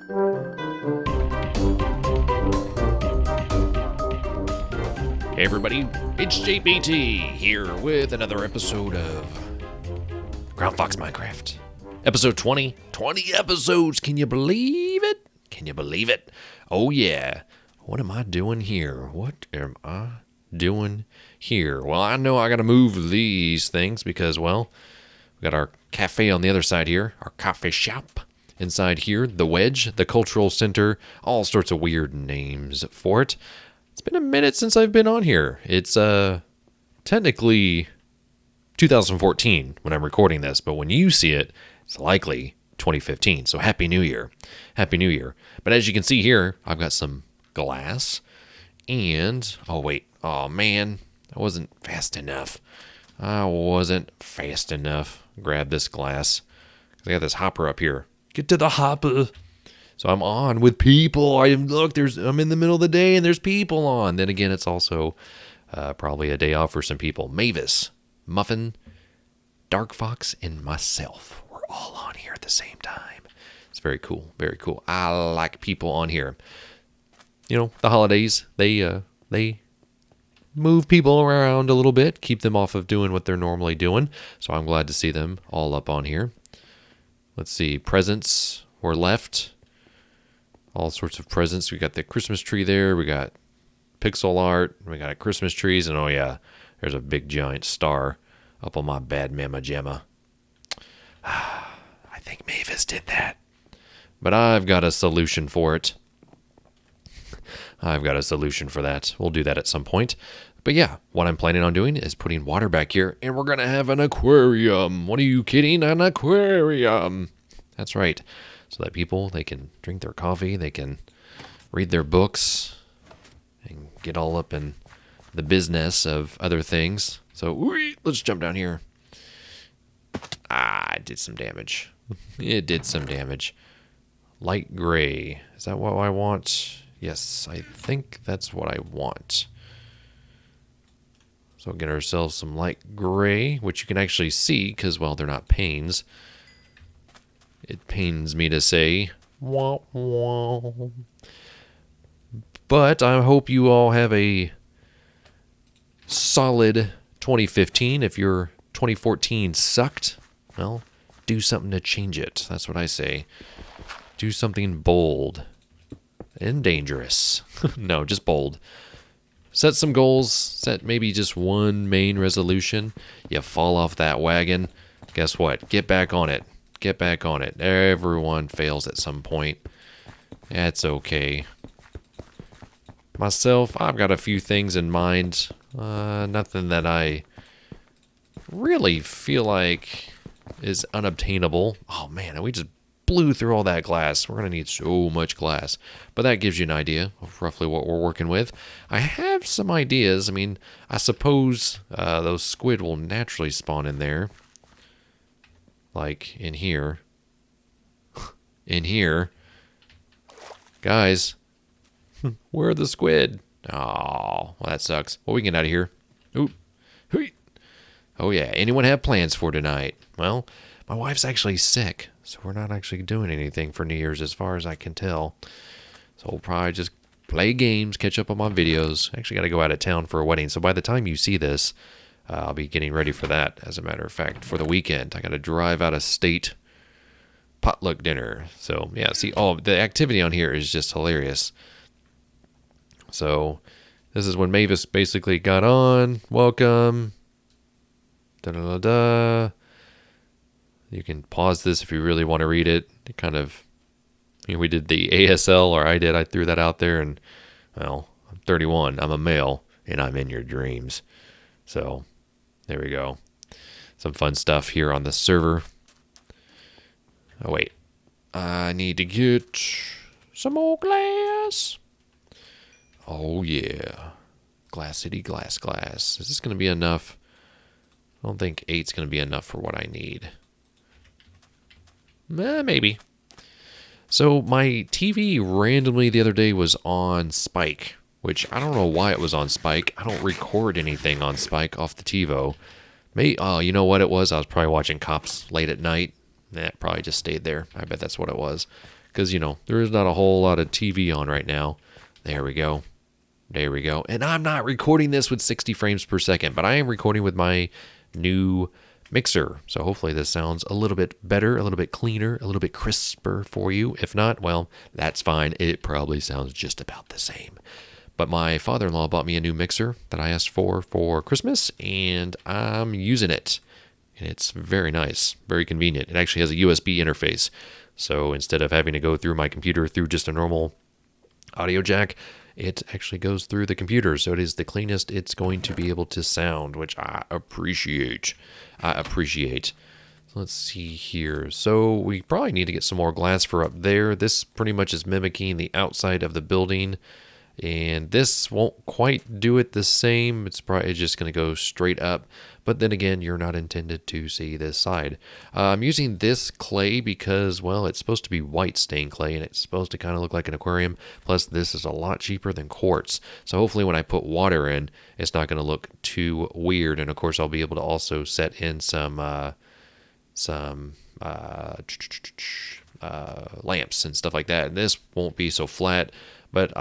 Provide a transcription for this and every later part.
Hey everybody, it's JBT here with another episode of Groundfox Minecraft. Episode 20. 20 episodes, can you believe it? Can you believe it? Oh yeah. What am I doing here? What am I doing here? Well, I know I gotta move these things because, well, we got our cafe on the other side here, our coffee shop. Inside here, the Wedge, the cultural center, all sorts of weird names for it. It's been a minute since I've been on here. It's technically 2014 when I'm recording this, but when you see it, it's likely 2015. So Happy New Year. Happy New Year. But as you can see here, I've got some glass and, oh man, I wasn't fast enough. Grab this glass. I got this hopper up here. Get to the hopper. So I'm on with people. I'm in the middle of the day and there's people on. Then again, it's also probably a day off for some people. Mavis, Muffin, Dark Fox, and myself. We're all on here at the same time. It's very cool. Very cool. I like people on here. You know, the holidays, they move people around a little bit, keep them off of doing what they're normally doing. So I'm glad to see them all up on here. Let's see. Presents were left. All sorts of presents. We got the Christmas tree there. We got pixel art. We got Christmas trees. And oh yeah, there's a big giant star up on my bad mama jamma. I think Mavis did that. But I've got a solution for it. I've got a solution for that. We'll do that at some point. But yeah, what I'm planning on doing is putting water back here. And we're going to have an aquarium. What are you kidding? An aquarium. That's right. So that people, they can drink their coffee, they can read their books, and get all up in the business of other things. So, let's jump down here. It did some damage. It did some damage. Light gray. Is that what I want? Yes, I think that's what I want. So get ourselves some light gray, which you can actually see because, well, they're not panes. It pains me to say. Wah, wah. But I hope you all have a solid 2015. If your 2014 sucked, well, do something to change it. That's what I say. Do something bold and dangerous. No, just bold. Set some goals. Set maybe just one main resolution. You fall off that wagon. Guess what? Get back on it. Get back on it. Everyone fails at some point. That's okay. Myself, I've got a few things in mind. Nothing that I really feel like is unobtainable. Oh man, we just blew through all that glass. We're going to need so much glass. But that gives you an idea of roughly what we're working with. I have some ideas. I mean, I suppose those squid will naturally spawn in there. Like in here. In here. Guys. Where are the squid? Oh, well, that sucks. Well, we can get out of here. Oop. Oh, yeah. Anyone have plans for tonight? Well, my wife's actually sick, so we're not actually doing anything for New Year's as far as I can tell. So we'll probably just play games, catch up on my videos. Actually got to go out of town for a wedding, so by the time you see this, I'll be getting ready for that, as a matter of fact, for the weekend. I got to drive out of state, potluck dinner. So, yeah, see, the activity on here is just hilarious. So, this is when Mavis basically got on. Welcome. Da-da-da-da. You can pause this if you really want to read it. It kind of, we did the ASL, or I threw that out there, and, well, I'm 31, I'm a male, and I'm in your dreams. So, there we go. Some fun stuff here on the server. Oh, wait. I need to get some more glass. Oh, yeah. Glass City, glass. Is this going to be enough? I don't think 8's going to be enough for what I need. Maybe. So, my TV randomly the other day was on Spike, which I don't know why it was on Spike. I don't record anything on Spike off the TiVo. You know what it was? I was probably watching Cops late at night. That probably just stayed there. I bet that's what it was. Because, you know, there is not a whole lot of TV on right now. There we go. There we go. And I'm not recording this with 60 frames per second, but I am recording with my new mixer. So hopefully this sounds a little bit better, a little bit cleaner, a little bit crisper for you. If not, well, that's fine. It probably sounds just about the same. But my father-in-law bought me a new mixer that I asked for Christmas, and I'm using it. And it's very nice, very convenient. It actually has a USB interface. So instead of having to go through my computer through just a normal audio jack, it actually goes through the computer. So it is the cleanest it's going to be able to sound, which I appreciate. Let's see here. So we probably need to get some more glass for up there. This pretty much is mimicking the outside of the building. And this won't quite do it the same. It's probably just going to go straight up. But then again, you're not intended to see this side. I'm using this clay because, well, it's supposed to be white stained clay, and it's supposed to kind of look like an aquarium. Plus, this is a lot cheaper than quartz. So hopefully when I put water in, it's not going to look too weird. And of course, I'll be able to also set in some lamps and stuff like that. And this won't be so flat. But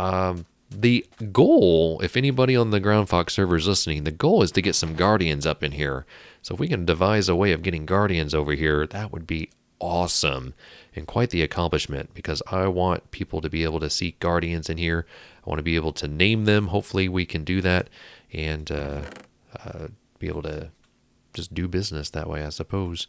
the goal, if anybody on the Groundfox server is listening, the goal is to get some guardians up in here. So if we can devise a way of getting guardians over here, that would be awesome and quite the accomplishment, because I want people to be able to see guardians in here. I want to be able to name them. Hopefully we can do that and be able to just do business that way, I suppose.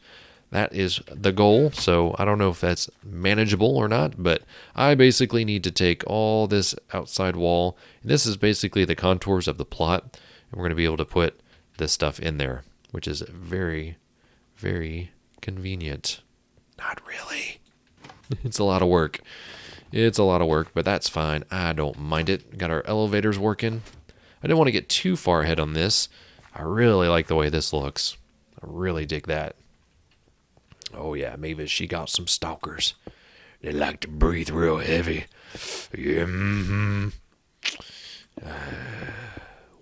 That is the goal, so I don't know if that's manageable or not, but I basically need to take all this outside wall. And this is basically the contours of the plot, and we're going to be able to put this stuff in there, which is very, very convenient. Not really. It's a lot of work. It's a lot of work, but that's fine. I don't mind it. Got our elevators working. I didn't want to get too far ahead on this. I really like the way this looks. I really dig that. Oh yeah, Mavis, she got some stalkers. They like to breathe real heavy. Yeah,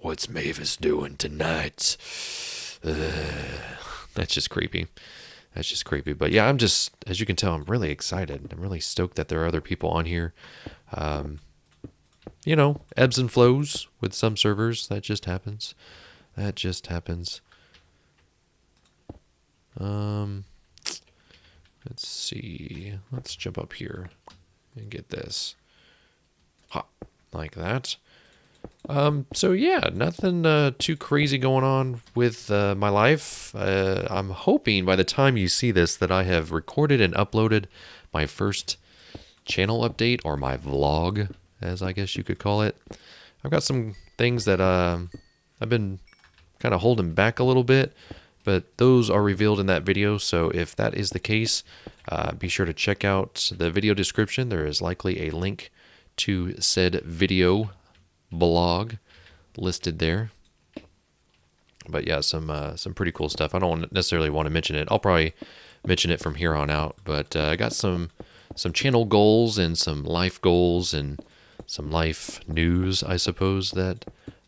what's Mavis doing tonight? That's just creepy. That's just creepy. But yeah, I'm just, as you can tell, I'm really excited. I'm really stoked that there are other people on here. You know, ebbs and flows with some servers. That just happens. That just happens. Let's see. Let's jump up here and get this. Hop, like that. So yeah, nothing too crazy going on with my life. I'm hoping by the time you see this that I have recorded and uploaded my first channel update, or my vlog, as I guess you could call it. I've got some things that I've been kind of holding back a little bit, but those are revealed in that video. So if that is the case, be sure to check out the video description. There is likely a link to said video blog listed there. But yeah, some pretty cool stuff. I don't necessarily want to mention it. I'll probably mention it from here on out. But I got some channel goals and some life goals and some life news, I suppose, that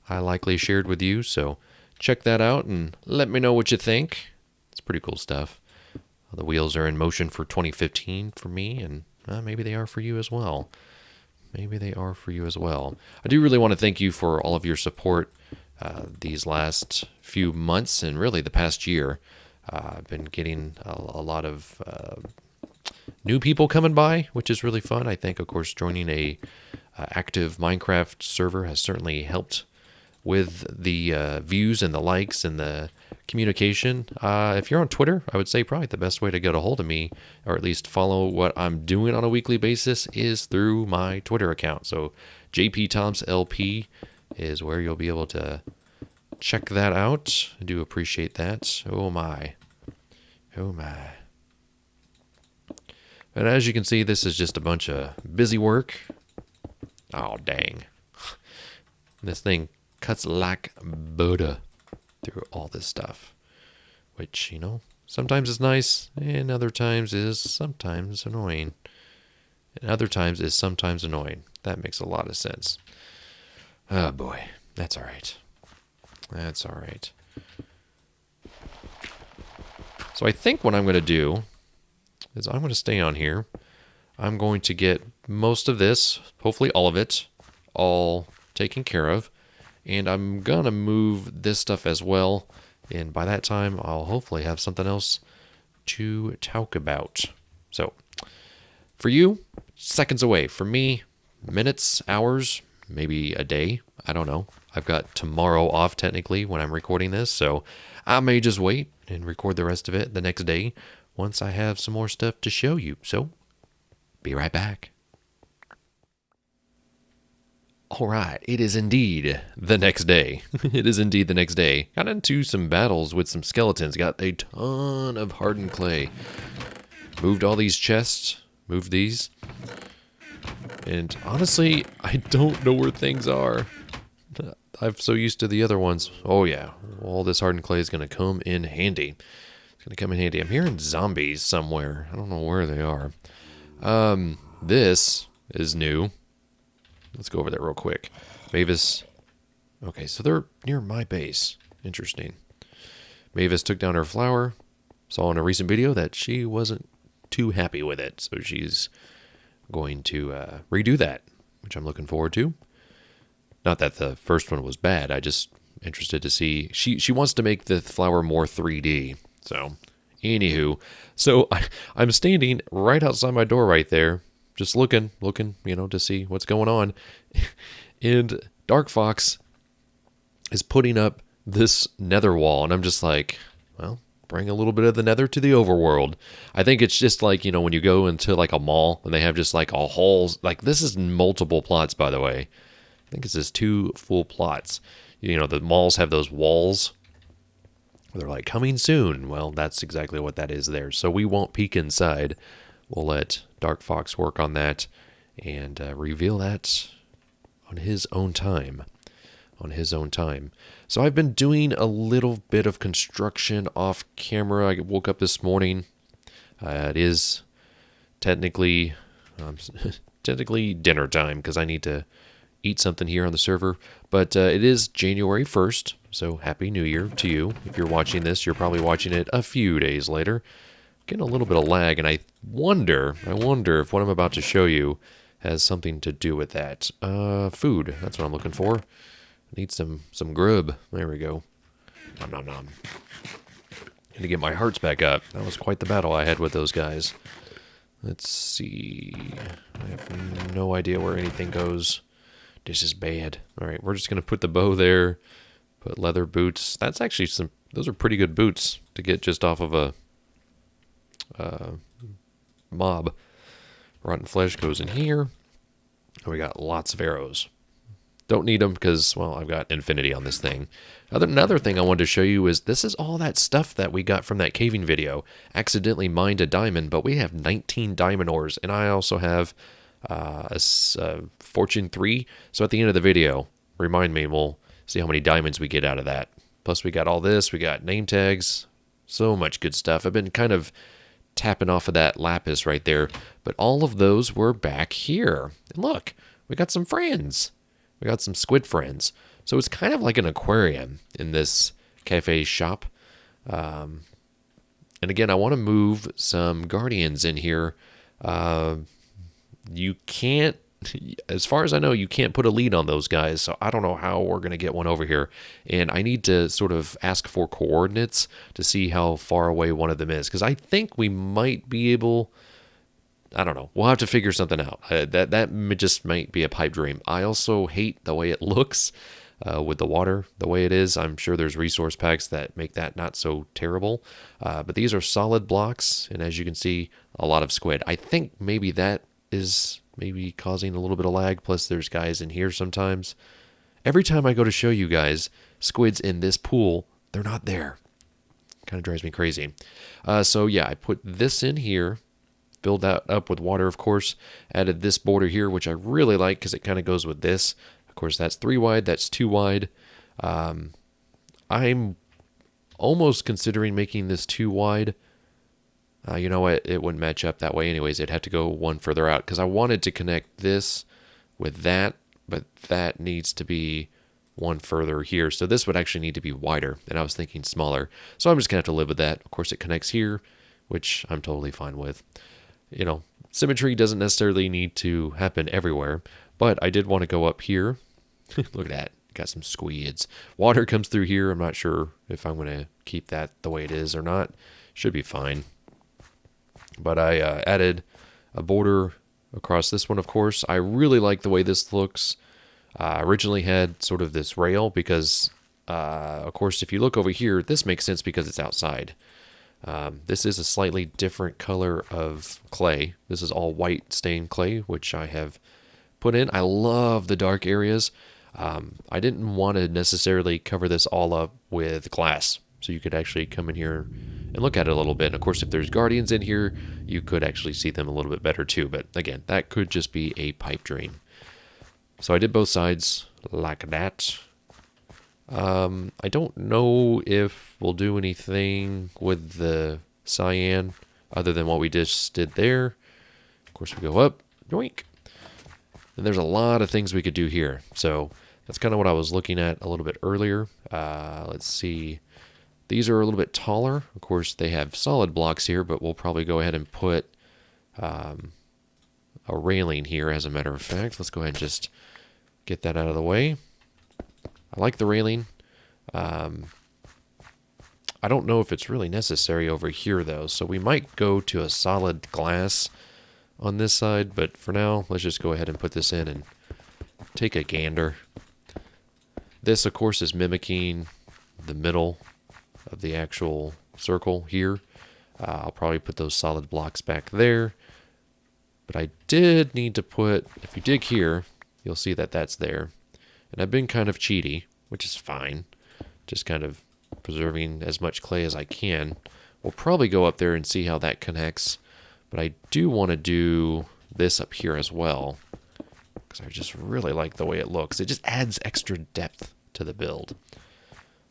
I likely shared with you. So check that out and let me know what you think. It's pretty cool stuff. The wheels are in motion for 2015 for me, and maybe they are for you as well. Maybe they are for you as well. I do really want to thank you for all of your support these last few months and really the past year. I've been getting a lot of new people coming by, which is really fun. I think, of course, joining a active Minecraft server has certainly helped with the views and the likes and the communication. If you're on Twitter, I would say probably the best way to get a hold of me, or at least follow what I'm doing on a weekly basis, is through my Twitter account. So JPThompsLP is where you'll be able to check that out. I do appreciate that. Oh my. Oh my. And as you can see, this is just a bunch of busy work. Oh, dang. This thing cuts like butter through all this stuff, which, you know, sometimes is nice and other times is sometimes annoying. And other times is sometimes annoying. That makes a lot of sense. Oh boy, that's all right. That's all right. So I think what I'm going to do is I'm going to stay on here. I'm going to get most of this, hopefully all of it, all taken care of. And I'm going to move this stuff as well. And by that time, I'll hopefully have something else to talk about. So, for you, seconds away. For me, minutes, hours, maybe a day. I don't know. I've got tomorrow off technically when I'm recording this, so I may just wait and record the rest of it the next day once I have some more stuff to show you. So, be right back. All right, it is indeed the next day. It is indeed the next day. Got into some battles with some skeletons. Got a ton of hardened clay. Moved all these chests. Moved these. And honestly, I don't know where things are. I'm so used to the other ones. Oh yeah, all this hardened clay is going to come in handy. It's going to come in handy. I'm hearing zombies somewhere. I don't know where they are. This is new. Let's go over there real quick. Mavis. Okay, so they're near my base. Interesting. Mavis took down her flower. Saw in a recent video that she wasn't too happy with it. So she's going to redo that, which I'm looking forward to. Not that the first one was bad. I just interested to see. She wants to make the flower more 3D. So, anywho. So, I'm standing right outside my door right there. Just looking, to see what's going on. And Groundfox is putting up this nether wall. And I'm just like, well, bring a little bit of the nether to the overworld. I think it's just like, when you go into like a mall and they have just like a halls. Like this is multiple plots, by the way. I think it's just 2 full plots. The malls have those walls. They're like, coming soon. Well, that's exactly what that is there. So we won't peek inside. We'll let Groundfox work on that and reveal that on his own time. So I've been doing a little bit of construction off camera. I woke up this morning. It is technically dinner time because I need to eat something here on the server. But it is January 1st, so Happy New Year to you. If you're watching this, you're probably watching it a few days later. Getting a little bit of lag, and I wonder if what I'm about to show you has something to do with that. Food, that's what I'm looking for. I need some grub. There we go. Nom nom nom. Need to get my hearts back up. That was quite the battle I had with those guys. Let's see. I have no idea where anything goes. This is bad. Alright, we're just going to put the bow there. Put leather boots. That's actually those are pretty good boots to get just off of a mob. Rotten flesh goes in here. And we got lots of arrows. Don't need them because, well, I've got infinity on this thing. Another thing I wanted to show you is this is all that stuff that we got from that caving video. Accidentally mined a diamond, but we have 19 diamond ores, and I also have a fortune 3. So at the end of the video, remind me, we'll see how many diamonds we get out of that. Plus we got all this, we got name tags, so much good stuff. I've been kind of tapping off of that lapis right there, but all of those were back here. And look, we got some friends. We got some squid friends. So it's kind of like an aquarium in this cafe shop. And again, I want to move some guardians in here. You can't, as far as I know, you can't put a lead on those guys. So I don't know how we're going to get one over here. And I need to sort of ask for coordinates to see how far away one of them is. Because I think we might be able... I don't know. We'll have to figure something out. That just might be a pipe dream. I also hate the way it looks with the water the way it is. I'm sure there's resource packs that make that not so terrible. But these are solid blocks, and as you can see, a lot of squid. I think maybe that is maybe causing a little bit of lag. Plus, there's guys in here sometimes. Every time I go to show you guys squids in this pool, they're not there. Kind of drives me crazy. So yeah, I put this in here. Filled that up with water, of course. Added this border here, which I really like because it kind of goes with this. Of course, that's 3 wide. That's 2 wide. I'm almost considering making this 2 wide. You know what? It wouldn't match up that way anyways. It'd have to go one further out because I wanted to connect this with that, but that needs to be one further here. So this would actually need to be wider, and I was thinking smaller. So I'm just going to have to live with that. Of course, it connects here which I'm totally fine with. You know, symmetry doesn't necessarily need to happen everywhere, but I did want to go up here. Look at that. Got some squids. Water comes through here. I'm not sure if I'm going to keep that the way it is or not. Should be fine. But I added a border across this one, of course. I really like the way this looks. I originally had sort of this rail because, of course, if you look over here, this makes sense because it's outside. This is a slightly different color of clay. This is all white stained clay, which I have put in. I love the dark areas. I didn't want to necessarily cover this all up with glass, so you could actually come in here and look at it a little bit. And of course, if there's guardians in here, you could actually see them a little bit better too. But again, that could just be a pipe dream. So I did both sides like that. I don't know if we'll do anything with the cyan other than what we just did there. Of course, we go up, yoink. And there's a lot of things we could do here. So that's kind of what I was looking at a little bit earlier. Let's see. These are a little bit taller. Of course, they have solid blocks here, but we'll probably go ahead and put a railing here, as a matter of fact. Let's go ahead and just get that out of the way. I like the railing. I don't know if it's really necessary over here, though, so we might go to a solid glass on this side, but for now, let's just go ahead and put this in and take a gander. This, of course, is mimicking the middle of the actual circle here. I'll probably put those solid blocks back there, but I did need to put, if you dig here, you'll see that that's there. And I've been kind of cheaty, which is fine. Just kind of preserving as much clay as I can. We'll probably go up there and see how that connects. But I do want to do this up here as well, because I just really like the way it looks. It just adds extra depth to the build.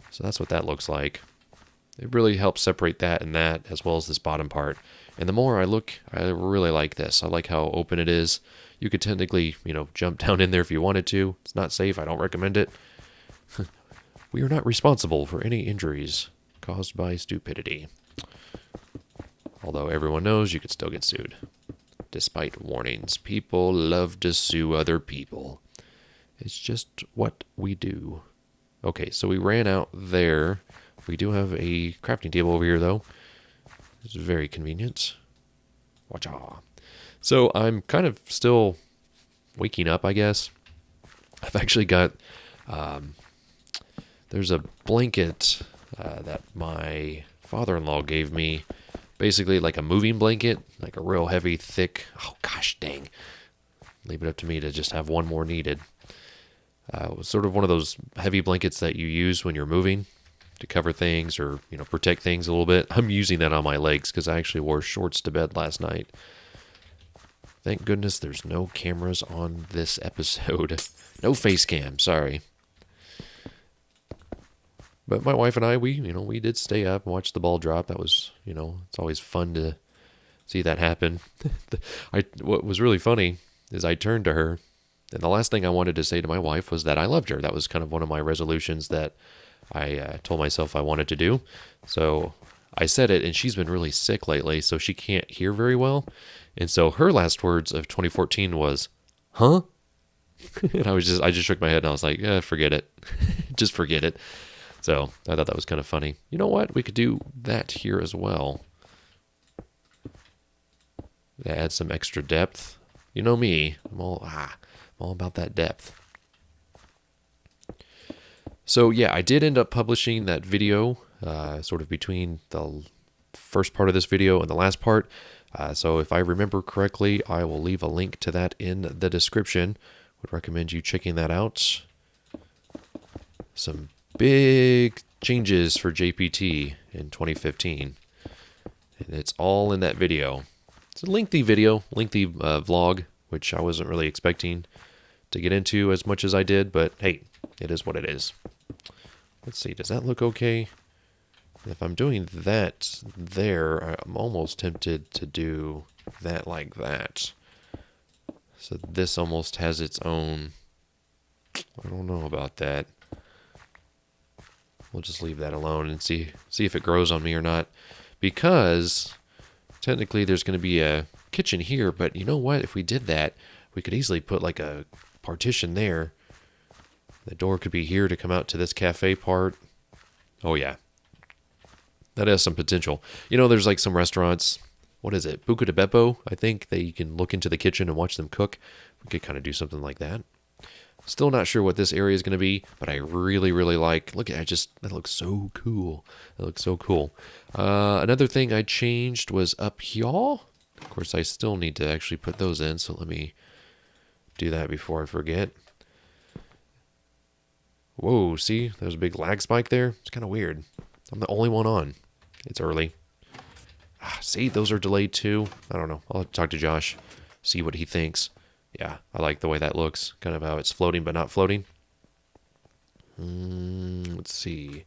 So that's what that looks like. It really helps separate that and that, as well as this bottom part. And the more I look, I really like this. I like how open it is. You could technically, jump down in there if you wanted to. It's not safe. I don't recommend it. We are not responsible for any injuries caused by stupidity. Although everyone knows you could still get sued. Despite warnings, people love to sue other people. It's just what we do. Okay, so we ran out there. We do have a crafting table over here, though. It's very convenient. Watcha. So I'm kind of still waking up, I guess. I've actually got... there's a blanket that my father-in-law gave me. Basically like a moving blanket, like a real heavy, thick... Oh, gosh dang. Leave it up to me to just have one more needed. It was sort of one of those heavy blankets that you use when you're moving to cover things or, protect things a little bit. I'm using that on my legs because I actually wore shorts to bed last night. Thank goodness there's no cameras on this episode. No face cam, sorry. But my wife and I, we did stay up and watch the ball drop. That was, it's always fun to see that happen. What was really funny is I turned to her, and the last thing I wanted to say to my wife was that I loved her. That was kind of one of my resolutions that I told myself I wanted to do. So I said it, and she's been really sick lately, so she can't hear very well. And so her last words of 2014 was, "Huh?" And I just shook my head, and I was like, forget it. Just forget it. So I thought that was kind of funny. You know what? We could do that here as well. Add some extra depth. You know me. I'm all about that depth. So yeah, I did end up publishing that video sort of between the first part of this video and the last part. So if I remember correctly, I will leave a link to that in the description. Would recommend you checking that out. Some big changes for JPT in 2015. And it's all in that video. It's a lengthy video, vlog, which I wasn't really expecting to get into as much as I did, but hey, it is what it is. Let's see, does that look okay? If I'm doing that there, I'm almost tempted to do that like that. So this almost has its own... I don't know about that. We'll just leave that alone and see if it grows on me or not. Because technically there's going to be a kitchen here, but you know what? If we did that, we could easily put like a partition there. The door could be here to come out to this cafe part. Oh yeah. That has some potential. You know, there's like some restaurants. What is it? Buca de Beppo, I think, that you can look into the kitchen and watch them cook. We could kind of do something like that. Still not sure what this area is going to be, but I really, really like... Look at it. That looks so cool. That looks so cool. Another thing I changed was up here. Of course, I still need to actually put those in, so let me do that before I forget. Whoa, see? There's a big lag spike there. It's kind of weird. I'm the only one on. It's early. See, those are delayed too. I don't know. I'll have to talk to Josh, see what he thinks. Yeah, I like the way that looks. Kind of how it's floating but not floating. Let's see.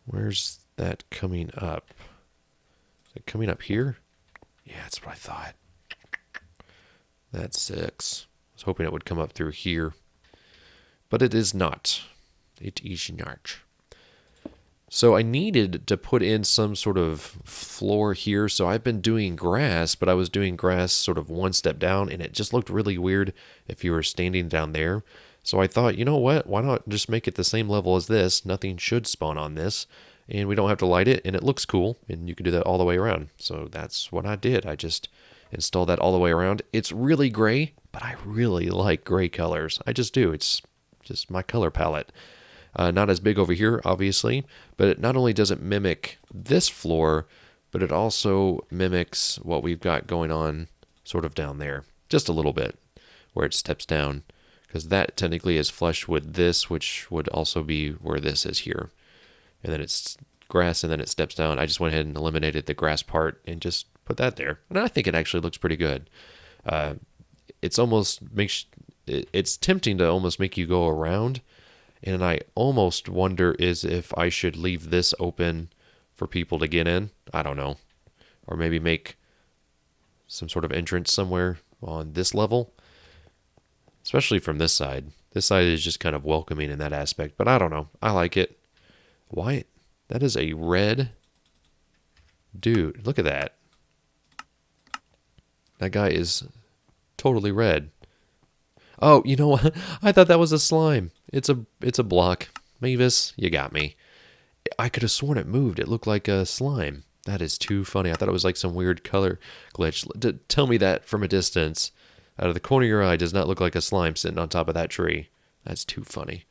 Where's that coming up? Is it coming up here? Yeah, that's what I thought. That's 6. I was hoping it would come up through here. But it is not. It is not. So I needed to put in some sort of floor here. So I've been doing grass, but I was doing grass sort of one step down, and it just looked really weird if you were standing down there. So I thought, you know what? Why not just make it the same level as this? Nothing should spawn on this, and we don't have to light it, and it looks cool, and you can do that all the way around. So that's what I did. I just installed that all the way around. It's really gray, but I really like gray colors. I just do. It's just my color palette. Not as big over here, obviously, but it not only does it mimic this floor, but it also mimics what we've got going on sort of down there, just a little bit, where it steps down, because that technically is flush with this, which would also be where this is here. And then it's grass, and then it steps down. I just went ahead and eliminated the grass part and just put that there. And I think it actually looks pretty good. It's tempting to almost make you go around. And I almost wonder if I should leave this open for people to get in. I don't know. Or maybe make some sort of entrance somewhere on this level. Especially from this side. This side is just kind of welcoming in that aspect. But I don't know. I like it. Why? That is a red dude. Look at that. That guy is totally red. Oh, you know what? I thought that was a slime. It's a block. Mavis, you got me. I could have sworn it moved. It looked like a slime. That is too funny. I thought it was like some weird color glitch. Tell me that from a distance. Out of the corner of your eye does not look like a slime sitting on top of that tree. That's too funny.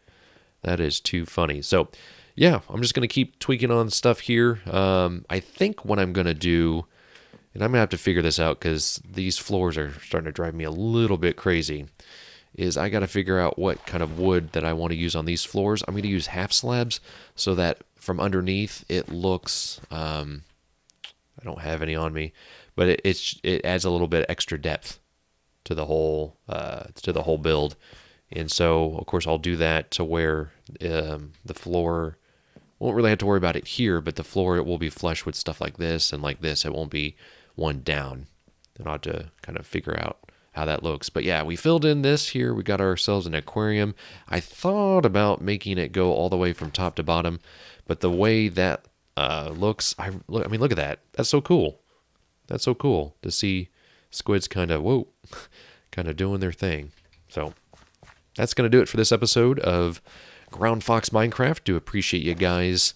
That is too funny. So, yeah, I'm just going to keep tweaking on stuff here. I think what I'm going to do, and I'm going to have to figure this out because these floors are starting to drive me a little bit crazy, is I got to figure out what kind of wood that I want to use on these floors. I'm going to use half slabs so that from underneath it looks, I don't have any on me, but it adds a little bit extra depth to the whole build. And so, of course, I'll do that to where the floor won't really have to worry about it here, but the floor, it will be flush with stuff like this and like this. It won't be one down. And I'll have to kind of figure out how that looks. But yeah, we filled in this here. We got ourselves an aquarium. I thought about making it go all the way from top to bottom, but the way that looks, I mean, look at that. That's so cool. That's so cool to see squids kind of, kind of doing their thing. So that's going to do it for this episode of Groundfox Minecraft. Do appreciate you guys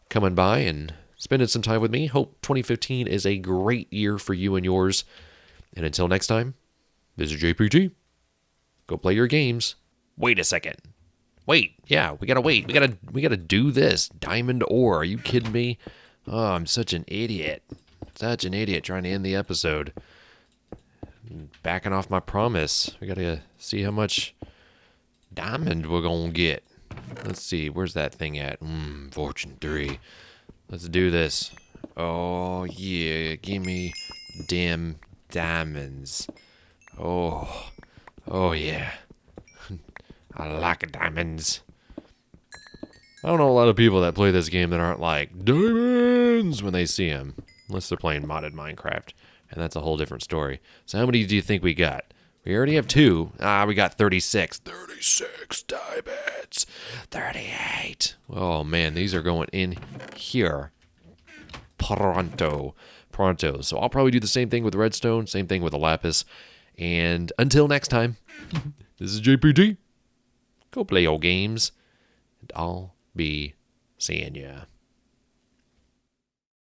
coming by and spending some time with me. Hope 2015 is a great year for you and yours. And until next time, this is JPG. Go play your games. Wait a second. Wait, yeah, we gotta wait. We gotta do this. Diamond ore. Are you kidding me? Oh, I'm such an idiot. Such an idiot trying to end the episode. Backing off my promise. We gotta see how much diamond we're gonna get. Let's see, where's that thing at? Fortune 3. Let's do this. Oh yeah, give me damn diamonds. Oh yeah. I like diamonds. I don't know a lot of people that play this game that aren't like, diamonds, when they see them. Unless they're playing modded Minecraft. And that's a whole different story. So how many do you think we got? We already have 2. We got 36. 36 diamonds. 38. Oh man, these are going in here. Pronto. pronto. So I'll probably do the same thing with redstone, same thing with a lapis. And until next time, this is JPT. Go play your games, and I'll be seeing ya.